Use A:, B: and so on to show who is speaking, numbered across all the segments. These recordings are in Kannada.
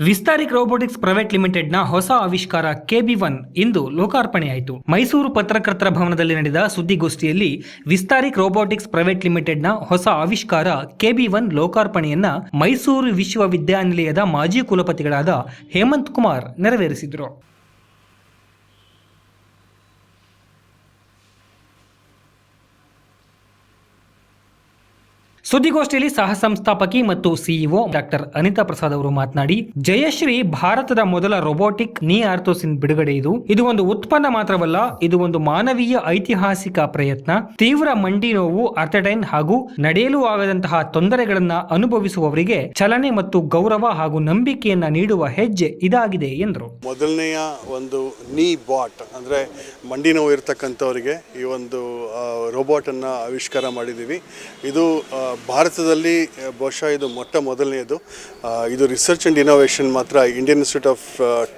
A: ವಿಸ್ತಾರಿಕ್ ರೋಬೋಟಿಕ್ಸ್ ಪ್ರೈವೇಟ್ ಲಿಮಿಟೆಡ್ನ ಹೊಸ ಆವಿಷ್ಕಾರ KB1 ಇಂದು ಲೋಕಾರ್ಪಣೆಯಾಯಿತು. ಮೈಸೂರು ಪತ್ರಕರ್ತರ ಭವನದಲ್ಲಿ ನಡೆದ ಸುದ್ದಿಗೋಷ್ಠಿಯಲ್ಲಿ ವಿಸ್ತಾರಿಕ್ ರೋಬೋಟಿಕ್ಸ್ ಪ್ರೈವೇಟ್ ಲಿಮಿಟೆಡ್ನ ಹೊಸ ಆವಿಷ್ಕಾರ KB1 ಲೋಕಾರ್ಪಣೆಯನ್ನ ಮೈಸೂರು ವಿಶ್ವವಿದ್ಯಾನಿಲಯದ ಮಾಜಿ ಕುಲಪತಿಗಳಾದ ಹೇಮಂತ್ ಕುಮಾರ್ ನೆರವೇರಿಸಿದರು. ಸುದ್ದಿಗೋಷ್ಠಿಯಲ್ಲಿ ಸಹ ಸಂಸ್ಥಾಪಕಿ ಮತ್ತು ಸಿಇಒ ಡಾಕ್ಟರ್ ಅನಿತಾ ಪ್ರಸಾದ್ ಅವರು ಮಾತನಾಡಿ, ಜಯಶ್ರೀ ಭಾರತದ ಮೊದಲ ರೋಬೋಟಿಕ್ ನೀ ಆರ್ಥೋಸಿನ್ ಬಿಡುಗಡೆ. ಇದು ಒಂದು ಉತ್ಪನ್ನ ಮಾತ್ರವಲ್ಲ, ಇದು ಒಂದು ಮಾನವೀಯ ಐತಿಹಾಸಿಕ ಪ್ರಯತ್ನ. ತೀವ್ರ ಮಂಡಿ ನೋವು, ಅರ್ಥಟೈನ್ ಹಾಗೂ ನಡೆಯಲು ಆಗದಂತಹ ತೊಂದರೆಗಳನ್ನ ಅನುಭವಿಸುವವರಿಗೆ ಚಲನೆ ಮತ್ತು ಗೌರವ ಹಾಗೂ ನಂಬಿಕೆಯನ್ನ ನೀಡುವ ಹೆಜ್ಜೆ ಇದಾಗಿದೆ ಎಂದರು.
B: ಮೊದಲನೆಯ ಒಂದು ನೀ ಬಾಟ್ ಅಂದರೆ ಮಂಡಿ ನೋವು ಇರತಕ್ಕಂಥವರಿಗೆ ಈ ಒಂದು ರೋಬೋಟನ್ನು ಆವಿಷ್ಕಾರ ಮಾಡಿದ್ದೀವಿ. ಇದು ಭಾರತದಲ್ಲಿ ಬಹುಶಃ ಇದು ಮೊದಲನೆಯದು. ಇದು ರಿಸರ್ಚ್ ಆ್ಯಂಡ್ ಇನೋವೇಷನ್ ಮಾತ್ರ Indian institute of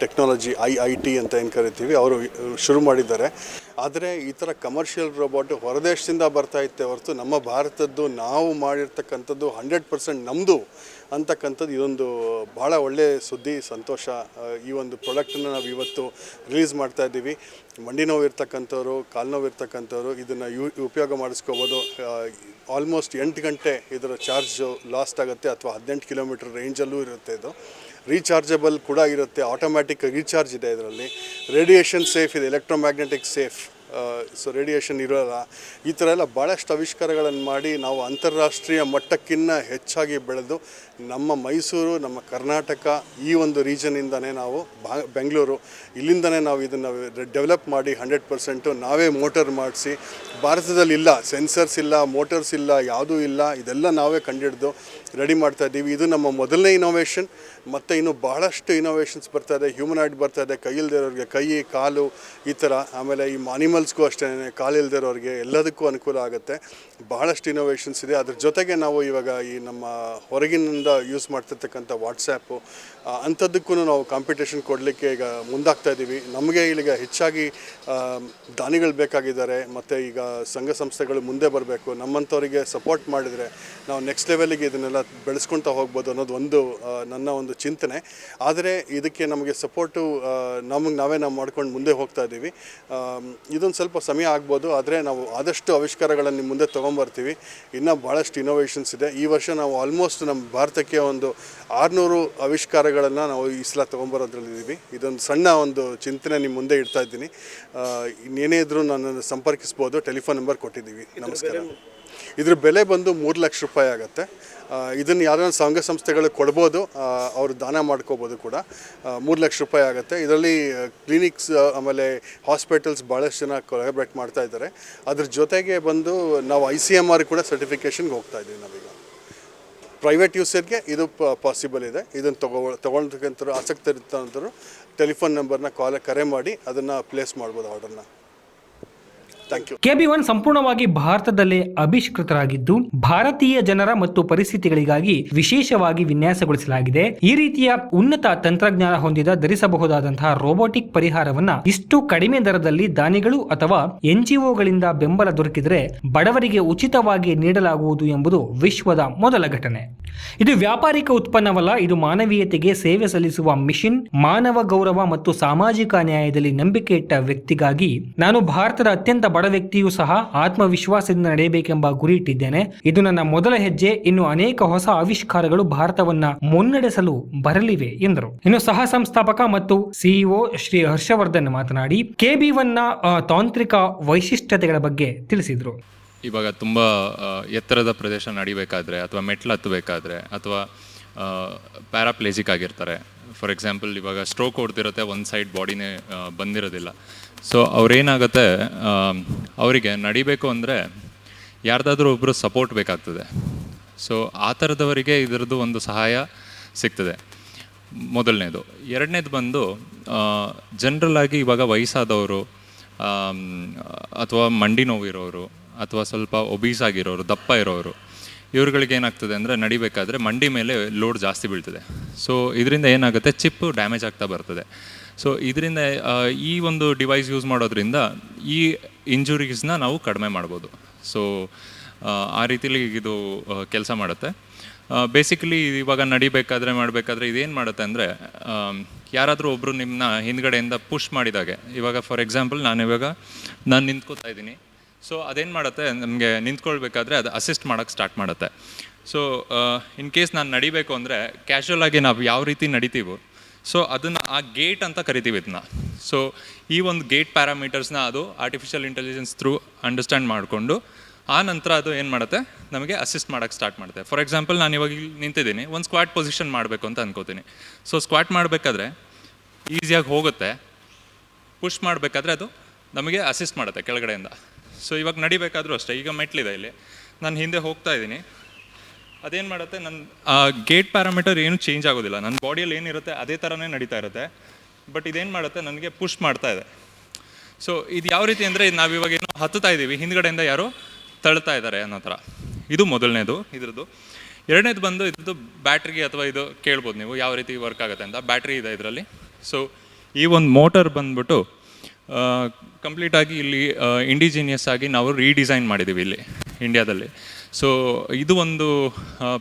B: technology IIT ಅಂತ ಏನು ಕರಿತೀವಿ, ಅವರು ಶುರು ಮಾಡಿದ್ದಾರೆ. ಆದರೆ ಈ ಥರ ಕಮರ್ಷಿಯಲ್ ರೋಬೋಟ್ ಹೊರದೇಶದಿಂದ ಬರ್ತಾ ಇತ್ತೆ ಹೊರತು ನಮ್ಮ ಭಾರತದ್ದು ನಾವು ಮಾಡಿರ್ತಕ್ಕಂಥದ್ದು 100% ನಮ್ಮದು ಅಂತಕ್ಕಂಥದ್ದು ಇದೊಂದು ಭಾಳ ಒಳ್ಳೆಯ ಸುದ್ದಿ, ಸಂತೋಷ. ಈ ಒಂದು ಪ್ರಾಡಕ್ಟನ್ನು ನಾವು ಇವತ್ತು ರಿಲೀಸ್ ಮಾಡ್ತಾ ಇದ್ದೀವಿ. ಮಂಡಿ ನೋವು ಇರ್ತಕ್ಕಂಥವ್ರು, ಕಾಲು ನೋವು ಇರ್ತಕ್ಕಂಥವ್ರು ಇದನ್ನು ಉಪಯೋಗ ಮಾಡಿಸ್ಕೋಬೋದು. ಆಲ್ಮೋಸ್ಟ್ 8 ಗಂಟೆ ಇದರ ಚಾರ್ಜು ಲಾಸ್ಟ್ ಆಗುತ್ತೆ, ಅಥವಾ 18 ಕಿಲೋಮೀಟರ್ ರೇಂಜಲ್ಲೂ ಇರುತ್ತೆ. ಇದು ರೀಚಾರ್ಜಬಲ್ ಕೂಡ ಇರುತ್ತೆ, ಆಟೋಮ್ಯಾಟಿಕ್ ರೀಚಾರ್ಜ್ ಇದೆ ಇದರಲ್ಲಿ. ರೇಡಿಯೇಷನ್ ಸೇಫ್ ಇದೆ, ಎಲೆಕ್ಟ್ರೋಮ್ಯಾಗ್ನೆಟಿಕ್ ಸೇಫ್, ಸೊ ರೇಡಿಯೇಷನ್ ಇರೋಲ್ಲ. ಈ ಥರ ಎಲ್ಲ ಭಾಳಷ್ಟು ಆವಿಷ್ಕಾರಗಳನ್ನು ಮಾಡಿ ನಾವು ಅಂತಾರಾಷ್ಟ್ರೀಯ ಮಟ್ಟಕ್ಕಿಂತ ಹೆಚ್ಚಾಗಿ ಬೆಳೆದು ನಮ್ಮ ಮೈಸೂರು, ನಮ್ಮ ಕರ್ನಾಟಕ ಈ ಒಂದು ರೀಜನಿಂದನೇ ನಾವು ಬೆಂಗಳೂರು ಇಲ್ಲಿಂದನೇ ನಾವು ಇದನ್ನು ಡೆವಲಪ್ ಮಾಡಿ 100% ನಾವೇ ಮೋಟರ್ ಮಾಡಿಸಿ, ಭಾರತದಲ್ಲಿ ಇಲ್ಲ ಸೆನ್ಸರ್ಸ್ ಇಲ್ಲ, ಮೋಟರ್ಸ್ ಇಲ್ಲ, ಯಾವುದೂ ಇಲ್ಲ, ಇದೆಲ್ಲ ನಾವೇ ಕಂಡುಹಿಡಿದು ರೆಡಿ ಮಾಡ್ತಾ ಇದ್ದೀವಿ. ಇದು ನಮ್ಮ ಮೊದಲನೇ ಇನೋವೇಷನ್. ಮತ್ತು ಇನ್ನು ಬಹಳಷ್ಟು ಇನೋವೇಷನ್ಸ್ ಬರ್ತಾ ಇದೆ. ಹ್ಯೂಮನಾಯ್ಡ್ ಬರ್ತಾ ಇದೆ, ಕೈ ಇಲ್ದಿರೋರಿಗೆ ಕೈ, ಕಾಲು ಈ ಥರ. ಆಮೇಲೆ ಈ ಅನಿಮಲ್ಸ್ಗೂ ಅಷ್ಟೇ, ಕಾಲು ಇಲ್ದಿರೋರಿಗೆ ಎಲ್ಲದಕ್ಕೂ ಅನುಕೂಲ ಆಗುತ್ತೆ. ಬಹಳಷ್ಟು ಇನೋವೇಷನ್ಸ್ ಇದೆ. ಅದ್ರ ಜೊತೆಗೆ ನಾವು ಇವಾಗ ಈ ನಮ್ಮ ಹೊರಗಿನಿಂದ ಯೂಸ್ ಮಾಡ್ತಿರ್ತಕ್ಕಂಥ ವಾಟ್ಸ್ಯಾಪು ಅಂಥದ್ದಕ್ಕೂ ನಾವು ಕಾಂಪಿಟೇಷನ್ ಕೊಡಲಿಕ್ಕೆ ಈಗ ಮುಂದಾಗ್ತಾ ಇದ್ದೀವಿ. ನಮಗೆ ಇಲ್ಲಿಗ ಹೆಚ್ಚಾಗಿ ದಾನಿಗಳು ಬೇಕಾಗಿದ್ದಾರೆ, ಮತ್ತು ಈಗ ಸಂಘ ಸಂಸ್ಥೆಗಳು ಮುಂದೆ ಬರಬೇಕು. ನಮ್ಮಂಥವರಿಗೆ ಸಪೋರ್ಟ್ ಮಾಡಿದರೆ ನಾವು ನೆಕ್ಸ್ಟ್ ಲೆವೆಲಿಗೆ ಇದನ್ನೆಲ್ಲ ಬೆಳೆಸ್ಕೊಳ್ತಾ ಹೋಗ್ಬೋದು ಅನ್ನೋದು ನನ್ನ ಒಂದು ಚಿಂತನೆ. ಆದರೆ ಇದಕ್ಕೆ ನಮಗೆ ಸಪೋರ್ಟು ನಾವೇ ಮಾಡ್ಕೊಂಡು ಮುಂದೆ ಹೋಗ್ತಾ ಇದ್ದೀವಿ. ಇದೊಂದು ಸ್ವಲ್ಪ ಸಮಯ ಆಗ್ಬೋದು, ಆದರೆ ನಾವು ಆದಷ್ಟು ಆವಿಷ್ಕಾರಗಳನ್ನು ಮುಂದೆ ತೊಗೊಂಬರ್ತೀವಿ. ಇನ್ನೂ ಭಾಳಷ್ಟು ಇನೋವೇಷನ್ಸ್ ಇದೆ. ಈ ವರ್ಷ ನಾವು ಆಲ್ಮೋಸ್ಟ್ ನಮ್ಮ ಭಾರತಕ್ಕೆ ಒಂದು 600 ಆವಿಷ್ಕಾರಗಳನ್ನು ನಾವು ಈ ಸಲ ತೊಗೊಂಬರೋದ್ರಲ್ಲಿದ್ದೀವಿ. ಇದೊಂದು ಸಣ್ಣ ಒಂದು ಚಿಂತನೆ ನಿಮ್ಮ ಮುಂದೆ ಇಡ್ತಾ ಇದ್ದೀನಿ. ಇನ್ನೇನೇ ಇದ್ರೂ ನನ್ನನ್ನು ಸಂಪರ್ಕಿಸ್ಬೋದು, ಟೆಲಿಫೋನ್ ನಂಬರ್ ಕೊಟ್ಟಿದ್ದೀವಿ. ನಮಸ್ಕಾರ. ಇದ್ರ ಬೆಲೆ ಬಂದು 3 ಲಕ್ಷ ರೂಪಾಯಿ ಆಗುತ್ತೆ. ಇದನ್ನು ಯಾರನ್ನ ಸಂಘ ಸಂಸ್ಥೆಗಳು ಕೊಡ್ಬೋದು, ಅವರು ದಾನ ಮಾಡ್ಕೋಬೋದು ಕೂಡ. 3 ಲಕ್ಷ ರೂಪಾಯಿ ಆಗುತ್ತೆ. ಇದರಲ್ಲಿ ಕ್ಲಿನಿಕ್ಸ್ ಆಮೇಲೆ ಹಾಸ್ಪಿಟಲ್ಸ್ ಭಾಳಷ್ಟು ಜನ ಕೊಲಾಬ್ರೇಟ್ ಮಾಡ್ತಾ ಇದ್ದಾರೆ. ಅದ್ರ ಜೊತೆಗೆ ಬಂದು ನಾವು ICMR ಕೂಡ ಸರ್ಟಿಫಿಕೇಷನ್ಗೆ ಹೋಗ್ತಾ ಇದ್ದೀವಿ. ನಾವೀಗ ಪ್ರೈವೇಟ್ ಯೂಸೇಜ್ಗೆ ಇದು ಪಾಸಿಬಲ್ ಇದೆ. ಇದನ್ನು ತೊಗೊಳ್ತಕ್ಕಂಥವ್ರು ಆಸಕ್ತಿ ಇರ್ತಂಥವ್ರು ಟೆಲಿಫೋನ್ ನಂಬರ್ನ ಕರೆ ಮಾಡಿ ಅದನ್ನು ಪ್ಲೇಸ್ ಮಾಡ್ಬೋದು ಆರ್ಡರ್ನ.
A: KB1 ಸಂಪೂರ್ಣವಾಗಿ ಭಾರತದಲ್ಲೇ ಆವಿಷ್ಕೃತರಾಗಿದ್ದು ಭಾರತೀಯ ಜನರ ಮತ್ತು ಪರಿಸ್ಥಿತಿಗಳಿಗಾಗಿ ವಿಶೇಷವಾಗಿ ವಿನ್ಯಾಸಗೊಳಿಸಲಾಗಿದೆ. ಈ ರೀತಿಯ ಉನ್ನತ ತಂತ್ರಜ್ಞಾನ ಹೊಂದಿದ ಧರಿಸಬಹುದಾದಂತಹ ರೋಬೋಟಿಕ್ ಪರಿಹಾರವನ್ನ ಇಷ್ಟು ಕಡಿಮೆ ದರದಲ್ಲಿ ದಾನಿಗಳು ಅಥವಾ NGOಗಳಿಂದ ಬೆಂಬಲ ದೊರಕಿದರೆ ಬಡವರಿಗೆ ಉಚಿತವಾಗಿ ನೀಡಲಾಗುವುದು ಎಂಬುದು ವಿಶ್ವದ ಮೊದಲ ಘಟನೆ. ಇದು ವ್ಯಾಪಾರಿಕ ಉತ್ಪನ್ನವಲ್ಲ, ಇದು ಮಾನವೀಯತೆಗೆ ಸೇವೆ ಸಲ್ಲಿಸುವ ಮಿಷನ್. ಮಾನವ ಗೌರವ ಮತ್ತು ಸಾಮಾಜಿಕ ನ್ಯಾಯದಲ್ಲಿ ನಂಬಿಕೆ ಇಟ್ಟ ವ್ಯಕ್ತಿಗಾಗಿ ನಾನು ಭಾರತದ ಅತ್ಯಂತ ಬಡ ವ್ಯಕ್ತಿಯೂ ಸಹ ಆತ್ಮವಿಶ್ವಾಸದಿಂದ ನಡೆಯಬೇಕೆಂಬ ಗುರಿ ಇಟ್ಟಿದ್ದೇನೆ. ಇದು ನನ್ನ ಮೊದಲ ಹೆಜ್ಜೆ. ಇನ್ನು ಅನೇಕ ಹೊಸ ಆವಿಷ್ಕಾರಗಳು ಭಾರತವನ್ನ ಮುನ್ನಡೆಸಲು ಬರಲಿವೆ ಎಂದರು. ಇನ್ನು ಸಹ ಸಂಸ್ಥಾಪಕ ಮತ್ತು ಸಿಇಒ ಶ್ರೀ ಹರ್ಷವರ್ಧನ್ ಮಾತನಾಡಿ KB1 ನ ತಾಂತ್ರಿಕ ವೈಶಿಷ್ಟ್ಯತೆಗಳ ಬಗ್ಗೆ ತಿಳಿಸಿದರು.
C: ಇವಾಗ ತುಂಬ ಎತ್ತರದ ಪ್ರದೇಶ ನಡಿಬೇಕಾದ್ರೆ ಅಥವಾ ಮೆಟ್ಲು ಹತ್ತಬೇಕಾದ್ರೆ ಅಥವಾ ಪ್ಯಾರಾಪ್ಲೇಜಿಕ್ ಆಗಿರ್ತಾರೆ, ಫಾರ್ ಎಕ್ಸಾಂಪಲ್ ಇವಾಗ ಸ್ಟ್ರೋಕ್ ಹೊಡ್ತಿರುತ್ತೆ, ಒಂದು ಸೈಡ್ ಬಾಡಿನೇ ಬಂದಿರೋದಿಲ್ಲ. ಸೊ ಅವ್ರೇನಾಗುತ್ತೆ, ಅವರಿಗೆ ನಡಿಬೇಕು ಅಂದರೆ ಯಾರ್ದಾದ್ರೂ ಒಬ್ಬರು ಸಪೋರ್ಟ್ ಬೇಕಾಗ್ತದೆ. ಸೊ ಆ ಥರದವರಿಗೆ ಇದರದ್ದು ಒಂದು ಸಹಾಯ ಸಿಗ್ತದೆ, ಮೊದಲನೇದು. ಎರಡನೇದು ಬಂದು ಜನರಲ್ಲಾಗಿ ಇವಾಗ ವಯಸ್ಸಾದವರು ಅಥವಾ ಮಂಡಿ ನೋವಿರೋರು ಅಥವಾ ಸ್ವಲ್ಪ ಒಬೀಸ್ ಆಗಿರೋರು, ದಪ್ಪ ಇರೋರು, ಇವ್ರುಗಳಿಗೆ ಏನಾಗ್ತದೆ ಅಂದರೆ ನಡಿಬೇಕಾದ್ರೆ ಮಂಡಿ ಮೇಲೆ ಲೋಡ್ ಜಾಸ್ತಿ ಬೀಳ್ತದೆ. ಸೊ ಇದರಿಂದ ಏನಾಗುತ್ತೆ, ಚಿಪ್ಪು ಡ್ಯಾಮೇಜ್ ಆಗ್ತಾ ಬರ್ತದೆ. ಸೊ ಇದರಿಂದ ಈ ಒಂದು ಡಿವೈಸ್ ಯೂಸ್ ಮಾಡೋದ್ರಿಂದ ಈ ಇಂಜುರೀಸ್ನ ನಾವು ಕಡಿಮೆ ಮಾಡ್ಬೋದು. ಸೊ ಆ ರೀತಿಲಿ ಇದು ಕೆಲಸ ಮಾಡುತ್ತೆ. ಬೇಸಿಕಲಿ ಇವಾಗ ನಡಿಬೇಕಾದ್ರೆ ಮಾಡಬೇಕಾದ್ರೆ ಇದೇನು ಮಾಡುತ್ತೆ ಅಂದರೆ, ಯಾರಾದರೂ ಒಬ್ಬರು ನಿಮ್ಮನ್ನ ಹಿಂದ್ಗಡೆಯಿಂದ ಪುಷ್ ಮಾಡಿದಾಗೆ, ಇವಾಗ ಫಾರ್ ಎಕ್ಸಾಂಪಲ್ ನಾನು ನಿಂತ್ಕೋತಾ ಇದ್ದೀನಿ. ಸೊ ಅದೇನು ಮಾಡುತ್ತೆ, ನಮಗೆ ನಿಂತ್ಕೊಳ್ಬೇಕಾದ್ರೆ ಅದು ಅಸಿಸ್ಟ್ ಮಾಡೋಕ್ಕೆ ಸ್ಟಾರ್ಟ್ ಮಾಡುತ್ತೆ. ಸೊ ಇನ್ ಕೇಸ್ ನಾನು ನಡಿಬೇಕು ಅಂದರೆ ಕ್ಯಾಶುವಲ್ ಆಗಿ ನಾವು ಯಾವ ರೀತಿ ನಡಿತೀವೋ, ಸೊ ಅದನ್ನು ಆ ಗೇಟ್ ಅಂತ ಕರಿತೀವಿ ಇದನ್ನ. ಸೊ ಈ ಒಂದು ಗೇಟ್ ಪ್ಯಾರಾಮೀಟರ್ಸ್ನ ಅದು ಆರ್ಟಿಫಿಷಿಯಲ್ ಇಂಟೆಲಿಜೆನ್ಸ್ ಥ್ರೂ ಅಂಡರ್ಸ್ಟ್ಯಾಂಡ್ ಮಾಡಿಕೊಂಡು ಆ ನಂತರ ಅದು ಏನು ಮಾಡುತ್ತೆ, ನಮಗೆ ಅಸಿಸ್ಟ್ ಮಾಡೋಕ್ಕೆ ಸ್ಟಾರ್ಟ್ ಮಾಡುತ್ತೆ. ಫಾರ್ ಎಕ್ಸಾಂಪಲ್ ನಾನು ಇವಾಗ ಇಲ್ಲಿ ನಿಂತಿದ್ದೀನಿ, ಒಂದು ಸ್ಕ್ವಾಟ್ ಪೊಸಿಷನ್ ಮಾಡಬೇಕು ಅಂತ ಅನ್ಕೋತೀನಿ. ಸೊ ಸ್ಕ್ವಾಟ್ ಮಾಡಬೇಕಾದ್ರೆ ಈಸಿಯಾಗಿ ಹೋಗುತ್ತೆ, ಪುಷ್ ಮಾಡಬೇಕಾದ್ರೆ ಅದು ನಮಗೆ ಅಸಿಸ್ಟ್ ಮಾಡುತ್ತೆ ಕೆಳಗಡೆಯಿಂದ. ಸೊ ಇವಾಗ ನಡಿಬೇಕಾದ್ರೂ ಅಷ್ಟೇ, ಈಗ ಮೆಟ್ಲಿದೆ ಇಲ್ಲಿ, ನಾನು ಹಿಂದೆ ಹೋಗ್ತಾ ಇದ್ದೀನಿ, ಅದೇನು ಮಾಡುತ್ತೆ, ನನ್ನ ಆ ಗೇಟ್ ಪ್ಯಾರಾಮೀಟರ್ ಏನು ಚೇಂಜ್ ಆಗೋದಿಲ್ಲ, ನನ್ನ ಬಾಡಿಯಲ್ಲಿ ಏನಿರುತ್ತೆ ಅದೇ ಥರನೇ ನಡೀತಾ ಇರುತ್ತೆ. ಬಟ್ ಇದೇನು ಮಾಡುತ್ತೆ, ನನಗೆ ಪುಷ್ ಮಾಡ್ತಾ ಇದೆ. ಸೊ ಇದು ಯಾವ ರೀತಿ ಅಂದರೆ, ನಾವಿವಾಗ ಏನೋ ಹತ್ತುತ್ತಾ ಇದ್ದೀವಿ, ಹಿಂದ್ಗಡೆಯಿಂದ ಯಾರೋ ತಳ್ತಾ ಇದ್ದಾರೆ ಅನ್ನೋ ಥರ. ಇದು ಮೊದಲನೇದು ಇದ್ರದ್ದು. ಎರಡನೇದು ಬಂದು ಇದ್ರದ್ದು ಬ್ಯಾಟ್ರಿಗೆ, ಅಥವಾ ಇದು ಕೇಳ್ಬೋದು ನೀವು ಯಾವ ರೀತಿ ವರ್ಕ್ ಆಗುತ್ತೆ ಅಂತ. ಬ್ಯಾಟ್ರಿ ಇದೆ ಇದರಲ್ಲಿ. ಸೊ ಈ ಒಂದು ಮೋಟರ್ ಬಂದ್ಬಿಟ್ಟು ಕಂಪ್ಲೀಟಾಗಿ ಇಲ್ಲಿ ಇಂಡಿಜಿನಿಯಸ್ ಆಗಿ ನಾವು ರೀಡಿಸೈನ್ ಮಾಡಿದ್ದೀವಿ ಇಲ್ಲಿ ಇಂಡಿಯಾದಲ್ಲಿ. ಸೊ ಇದು ಒಂದು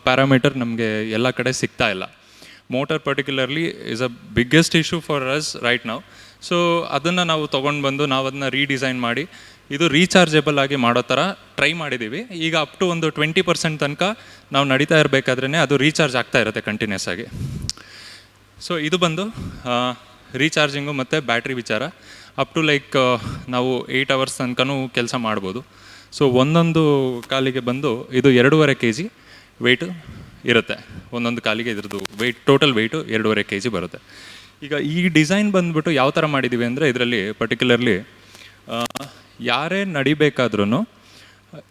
C: ಪ್ಯಾರಾಮೀಟರ್ ನಮಗೆ ಎಲ್ಲ ಕಡೆ ಸಿಗ್ತಾ ಇಲ್ಲ. Motor particularly is a biggest issue for us right ನಾವು. ಸೊ ಅದನ್ನು ನಾವು ತೊಗೊಂಡು ಬಂದು ನಾವು ಅದನ್ನ ರೀಡಿಸೈನ್ ಮಾಡಿ ಇದು ರೀಚಾರ್ಜೆಬಲ್ ಆಗಿ ಮಾಡೋ ಥರ ಟ್ರೈ ಮಾಡಿದ್ದೀವಿ. ಈಗ ಅಪ್ ಟು ಒಂದು 20% ತನಕ ನಾವು ನಡೀತಾ ಇರಬೇಕಾದ್ರೇ ಅದು ರೀಚಾರ್ಜ್ ಆಗ್ತಾ ಇರುತ್ತೆ ಕಂಟಿನ್ಯೂಸ್ ಆಗಿ. ಸೊ ಇದು ಬಂದು ರೀಚಾರ್ಜಿಂಗು ಮತ್ತು ಬ್ಯಾಟ್ರಿ ವಿಚಾರ. ಅಪ್ ಟು ಲೈಕ್ ನಾವು 8 hours ತನಕನೂ ಕೆಲಸ ಮಾಡ್ಬೋದು. ಸೊ ಒಂದೊಂದು ಕಾಲಿಗೆ ಬಂದು ಇದು 2.5 kg ವೆಯ್ಟು ಇರುತ್ತೆ. ಒಂದೊಂದು ಕಾಲಿಗೆ ಇದ್ರದ್ದು ವೆಯ್ಟ್, ಟೋಟಲ್ ವೆಯ್ಟು 2.5 kg ಬರುತ್ತೆ. ಈಗ ಈ ಡಿಸೈನ್ ಬಂದುಬಿಟ್ಟು ಯಾವ ಥರ ಮಾಡಿದ್ದೀವಿ ಅಂದರೆ, ಇದರಲ್ಲಿ ಪರ್ಟಿಕ್ಯುಲರ್ಲಿ ಯಾರೇ ನಡಿಬೇಕಾದ್ರೂ,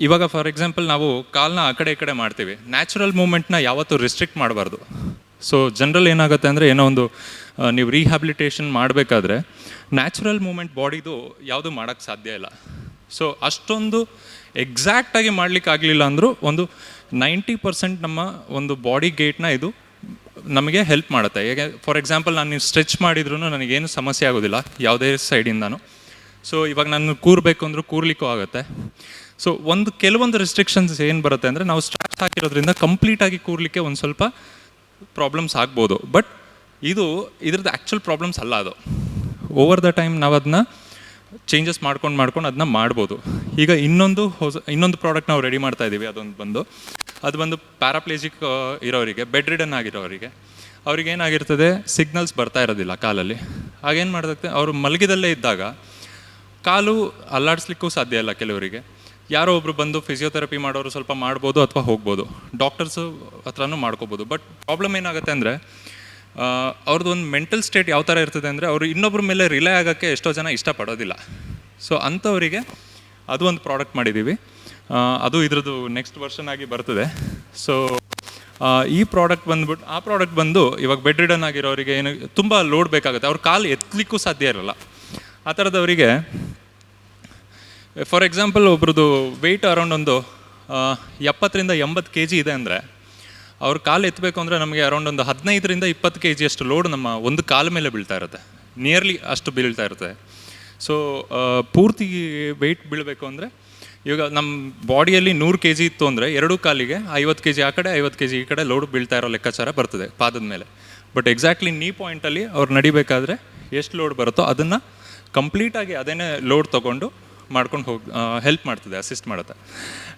C: ಇವಾಗ ಫಾರ್ ಎಕ್ಸಾಂಪಲ್ ನಾವು ಕಾಲನ್ನ ಆ ಕಡೆ ಈ ಕಡೆ ಮಾಡ್ತೀವಿ, ನ್ಯಾಚುರಲ್ ಮೂಮೆಂಟ್ನ ಯಾವತ್ತೂ ರಿಸ್ಟ್ರಿಕ್ಟ್ ಮಾಡಬಾರ್ದು. ಸೊ ಜನರಲ್ ಏನಾಗುತ್ತೆ ಅಂದರೆ, ಏನೋ ಒಂದು ನೀವು ರೀಹ್ಯಾಬಿಲಿಟೇಷನ್ ಮಾಡಬೇಕಾದ್ರೆ ನ್ಯಾಚುರಲ್ ಮೂಮೆಂಟ್ ಬಾಡಿದು ಯಾವುದೂ ಮಾಡೋಕ್ಕೆ ಸಾಧ್ಯ ಇಲ್ಲ. ಸೊ ಅಷ್ಟೊಂದು ಎಕ್ಸಾಕ್ಟಾಗಿ ಮಾಡಲಿಕ್ಕೆ ಆಗಲಿಲ್ಲ ಅಂದರೂ ಒಂದು 90% ನಮ್ಮ ಒಂದು ಬಾಡಿ ಗೇಟ್ನ ಇದು ನಮಗೆ ಹೆಲ್ಪ್ ಮಾಡುತ್ತೆ. ಹೇಗೆ ಫಾರ್ ಎಕ್ಸಾಂಪಲ್ ನಾನು ನೀವು ಸ್ಟ್ರೆಚ್ ಮಾಡಿದ್ರೂ ನನಗೇನು ಸಮಸ್ಯೆ ಆಗೋದಿಲ್ಲ ಯಾವುದೇ ಸೈಡಿಂದನೂ. ಸೊ ಇವಾಗ ನಾನು ಕೂರಬೇಕು ಅಂದರೂ ಕೂರ್ಲಿಕ್ಕೂ ಆಗುತ್ತೆ. ಸೊ ಕೆಲವೊಂದು ರೆಸ್ಟ್ರಿಕ್ಷನ್ಸ್ ಏನು ಬರುತ್ತೆ ಅಂದರೆ, ನಾವು ಸ್ಟ್ರಾಪ್ಸ್ ಹಾಕಿರೋದ್ರಿಂದ ಕಂಪ್ಲೀಟಾಗಿ ಕೂರ್ಲಿಕ್ಕೆ ಒಂದು ಸ್ವಲ್ಪ ಪ್ರಾಬ್ಲಮ್ಸ್ ಆಗ್ಬೋದು. ಬಟ್ ಇದ್ರದ್ದು ಆ್ಯಕ್ಚುಲ್ ಪ್ರಾಬ್ಲಮ್ಸ್ ಅಲ್ಲ ಅದು. ಓವರ್ ದ ಟೈಮ್ ನಾವು ಅದನ್ನ ಚೇಂಜಸ್ ಮಾಡ್ಕೊಂಡು ಅದನ್ನ ಮಾಡ್ಬೋದು. ಈಗ ಇನ್ನೊಂದು ಪ್ರಾಡಕ್ಟ್ ನಾವು ರೆಡಿ ಮಾಡ್ತಾ ಇದ್ದೀವಿ. ಅದು ಬಂದು ಪ್ಯಾರಾಪ್ಲೇಜಿಕ್ ಇರೋರಿಗೆ, ಬೆಡ್ ರಿಡನ್ ಆಗಿರೋರಿಗೆ, ಅವ್ರಿಗೇನಾಗಿರ್ತದೆ, ಸಿಗ್ನಲ್ಸ್ ಬರ್ತಾ ಇರೋದಿಲ್ಲ ಕಾಲಲ್ಲಿ. ಆಗೇನು ಮಾಡ್ತದೆ, ಅವರು ಮಲಗಿದಲ್ಲೇ ಇದ್ದಾಗ ಕಾಲು ಅಲ್ಲಾಡಿಸ್ಲಿಕ್ಕೂ ಸಾಧ್ಯ ಇಲ್ಲ ಕೆಲವರಿಗೆ. ಯಾರೋ ಒಬ್ರು ಬಂದು ಫಿಸಿಯೋಥೆರಪಿ ಮಾಡೋರು ಸ್ವಲ್ಪ ಮಾಡ್ಬೋದು ಅಥವಾ ಹೋಗ್ಬೋದು, ಡಾಕ್ಟರ್ಸು ಹತ್ರನೂ ಮಾಡ್ಕೋಬೋದು. ಬಟ್ ಪ್ರಾಬ್ಲಮ್ ಏನಾಗುತ್ತೆ ಅಂದರೆ, ಅವ್ರದ್ದು ಒಂದು ಮೆಂಟಲ್ ಸ್ಟೇಟ್ ಯಾವ ಥರ ಇರ್ತದೆ ಅಂದರೆ, ಅವರು ಇನ್ನೊಬ್ಬರ ಮೇಲೆ ರಿಲೈ ಆಗೋಕ್ಕೆ ಎಷ್ಟೋ ಜನ ಇಷ್ಟಪಡೋದಿಲ್ಲ. ಸೊ ಅಂಥವರಿಗೆ ಅದು ಒಂದು ಪ್ರಾಡಕ್ಟ್ ಮಾಡಿದ್ದೀವಿ. ಅದು ಇದ್ರದ್ದು ನೆಕ್ಸ್ಟ್ ವರ್ಷನ್ ಆಗಿ ಬರ್ತದೆ. ಸೊ ಈ ಪ್ರಾಡಕ್ಟ್ ಬಂದು ಇವಾಗ ಬೆಡ್ ರಿಡನ್ ಆಗಿರೋರಿಗೆ ಏನು ತುಂಬ ಲೋಡ್ ಬೇಕಾಗುತ್ತೆ, ಅವ್ರ ಕಾಲು ಎತ್ತಲಿಕ್ಕೂ ಸಾಧ್ಯ ಇರಲ್ಲ. ಆ ಥರದವರಿಗೆ ಫಾರ್ ಎಕ್ಸಾಂಪಲ್ ಒಬ್ರದ್ದು ವೆಯ್ಟ್ ಅರೌಂಡ್ ಒಂದು 70-80 kg ಇದೆ ಅಂದರೆ, ಅವ್ರ ಕಾಲು ಎತ್ತಬೇಕು ಅಂದರೆ ನಮಗೆ ಅರೌಂಡ್ ಒಂದು 15-20 kg ಅಷ್ಟು ಲೋಡ್ ನಮ್ಮ ಒಂದು ಕಾಲ ಮೇಲೆ ಬೀಳ್ತಾ ಇರುತ್ತೆ, ನಿಯರ್ಲಿ ಅಷ್ಟು ಬೀಳ್ತಾ ಇರುತ್ತೆ. ಸೊ ಪೂರ್ತಿ ವೆಯ್ಟ್ ಬೀಳಬೇಕು ಅಂದರೆ, ಇವಾಗ ನಮ್ಮ ಬಾಡಿಯಲ್ಲಿ 100 kg ಇತ್ತು ಅಂದರೆ, 2 ಕಾಲಿಗೆ 50 kg ಆ ಕಡೆ 50 kg ಈ ಕಡೆ ಲೋಡ್ ಬೀಳ್ತಾ ಇರೋ ಲೆಕ್ಕಾಚಾರ ಬರ್ತದೆ ಪಾದದ ಮೇಲೆ. ಬಟ್ ಎಕ್ಸಾಕ್ಟ್ಲಿ ನೀ ಪಾಯಿಂಟಲ್ಲಿ ಅವ್ರು ನಡಿಬೇಕಾದ್ರೆ ಎಷ್ಟು ಲೋಡ್ ಬರುತ್ತೋ ಅದನ್ನು ಕಂಪ್ಲೀಟಾಗಿ ಅದೇನೇ ಲೋಡ್ ತೊಗೊಂಡು ಮಾಡ್ಕೊಂಡು ಹೆಲ್ಪ್ ಮಾಡ್ತದೆ, ಅಸಿಸ್ಟ್ ಮಾಡುತ್ತೆ.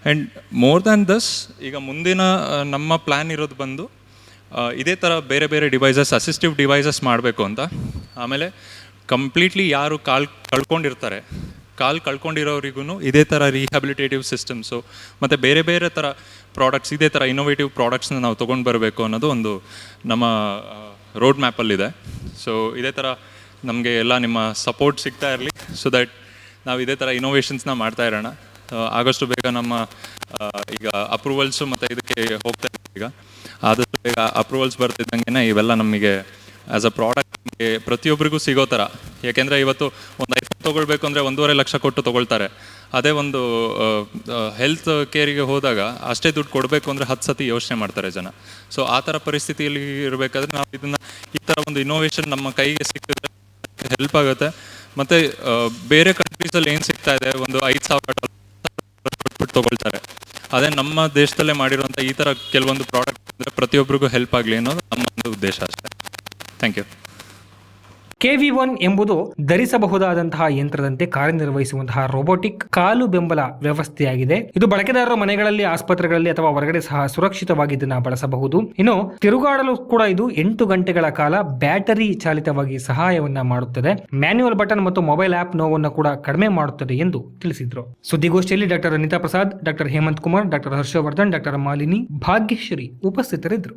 C: ಆ್ಯಂಡ್ ಮೋರ್ ದ್ಯಾನ್ ದಸ್, ಈಗ ಮುಂದಿನ ನಮ್ಮ ಪ್ಲ್ಯಾನ್ ಇರೋದು ಬಂದು ಇದೇ ಥರ ಬೇರೆ ಬೇರೆ ಡಿವೈಸಸ್, ಅಸಿಸ್ಟಿವ್ ಡಿವೈಸಸ್ ಮಾಡಬೇಕು ಅಂತ. ಆಮೇಲೆ ಕಂಪ್ಲೀಟ್ಲಿ ಯಾರು ಕಾಲು ಕಳ್ಕೊಂಡಿರೋರಿಗೂ ಇದೇ ಥರ ರಿಹ್ಯಾಬಿಲಿಟೇಟಿವ್ ಸಿಸ್ಟಮ್ಸು ಮತ್ತು ಬೇರೆ ಬೇರೆ ಥರ ಪ್ರಾಡಕ್ಟ್ಸ್, ಇದೇ ಥರ ಇನೋವೇಟಿವ್ ಪ್ರಾಡಕ್ಟ್ಸ್ನ ನಾವು ತೊಗೊಂಡು ಬರಬೇಕು ಅನ್ನೋದು ಒಂದು ನಮ್ಮ ರೋಡ್ ಮ್ಯಾಪಲ್ಲಿದೆ. ಸೊ ಇದೇ ಥರ ನಮಗೆ ಎಲ್ಲ ನಿಮ್ಮ ಸಪೋರ್ಟ್ ಸಿಗ್ತಾ ಇರಲಿ, ಸೊ ದ್ಯಾಟ್ ನಾವು ಇದೇ ಥರ ಇನೋವೇಷನ್ಸ್ನ ಮಾಡ್ತಾ ಇರೋಣ. ಆದಷ್ಟು ಬೇಗ ನಮ್ಮ ಈಗ ಅಪ್ರೂವಲ್ಸು ಮತ್ತು ಇದಕ್ಕೆ ಹೋಗ್ತಾ ಇದ್ದೀವಿ. ಈಗ ಆದಷ್ಟು ಬೇಗ ಅಪ್ರೂವಲ್ಸ್ ಬರ್ತಿದ್ದಂಗೆ ಇವೆಲ್ಲ ನಮಗೆ ಆ್ಯಸ್ ಅ ಪ್ರಾಡಕ್ಟ್ ನಮಗೆ ಪ್ರತಿಯೊಬ್ಬರಿಗೂ ಸಿಗೋ ಥರ. ಯಾಕೆಂದರೆ ಇವತ್ತು ಒಂದು ಐಫೋನ್ ತೊಗೊಳ್ಬೇಕು ಅಂದರೆ 1.5 ಲಕ್ಷ ಕೊಟ್ಟು ತೊಗೊಳ್ತಾರೆ. ಅದೇ ಒಂದು ಹೆಲ್ತ್ ಕೇರಿಗೆ ಹೋದಾಗ ಅಷ್ಟೇ ದುಡ್ಡು ಕೊಡಬೇಕು ಅಂದರೆ 10 ಸತಿ ಯೋಚನೆ ಮಾಡ್ತಾರೆ ಜನ. ಸೊ ಆ ಥರ ಪರಿಸ್ಥಿತಿಯಲ್ಲಿ ಇರಬೇಕಾದ್ರೆ ನಾವು ಈ ಥರ ಒಂದು ಇನೋವೇಷನ್ ನಮ್ಮ ಕೈಗೆ ಸಿಕ್ಕಿದ್ರೆ ಹೆಲ್ಪ್ ಆಗುತ್ತೆ. ಮತ್ತು ಬೇರೆ ಕಂಟ್ರೀಸಲ್ಲಿ ಏನು ಸಿಗ್ತಾ ಇದೆ, ಒಂದು $5,000 ಕೊಟ್ಬಿಟ್ಟು ತೊಗೊಳ್ತಾರೆ. ಅದೇ ನಮ್ಮ ದೇಶದಲ್ಲೇ ಮಾಡಿರುವಂಥ ಈ ಥರ ಕೆಲವೊಂದು ಪ್ರಾಡಕ್ಟ್ ಅಂದರೆ ಪ್ರತಿಯೊಬ್ಬರಿಗೂ ಹೆಲ್ಪ್ ಆಗಲಿ ಅನ್ನೋದು ನಮ್ಮ ಒಂದು ಉದ್ದೇಶ ಅಷ್ಟೇ. Thank you.
A: KV1 ಎಂಬುದು ಧರಿಸಬಹುದಾದಂತಹ ಯಂತ್ರದಂತೆ ಕಾರ್ಯನಿರ್ವಹಿಸುವಂತಹ ರೋಬೋಟಿಕ್ ಕಾಲು ಬೆಂಬಲ ವ್ಯವಸ್ಥೆಯಾಗಿದೆ. ಇದು ಬಳಕೆದಾರರ ಮನೆಗಳಲ್ಲಿ, ಆಸ್ಪತ್ರೆಗಳಲ್ಲಿ ಅಥವಾ ಹೊರಗಡೆ ಸಹ ಸುರಕ್ಷಿತವಾಗಿ ಇದನ್ನ ಬಳಸಬಹುದು. ಇನ್ನು ತಿರುಗಾಡಲು ಕೂಡ ಇದು 8 ಗಂಟೆಗಳ ಕಾಲ ಬ್ಯಾಟರಿ ಚಾಲಿತವಾಗಿ ಸಹಾಯವನ್ನ ಮಾಡುತ್ತದೆ. ಮ್ಯಾನ್ಯುವಲ್ ಬಟನ್ ಮತ್ತು ಮೊಬೈಲ್ ಆಪ್ ನೋವನ್ನು ಕೂಡ ಕಡಿಮೆ ಮಾಡುತ್ತದೆ ಎಂದು ತಿಳಿಸಿದ್ರು. ಸುದ್ದಿಗೋಷ್ಠಿಯಲ್ಲಿ doctor Anita Prasad, doctor Hemanth Kumar, doctor Harshavardhan, doctor Malini, Bhagyashree ಉಪಸ್ಥಿತರಿದ್ದರು.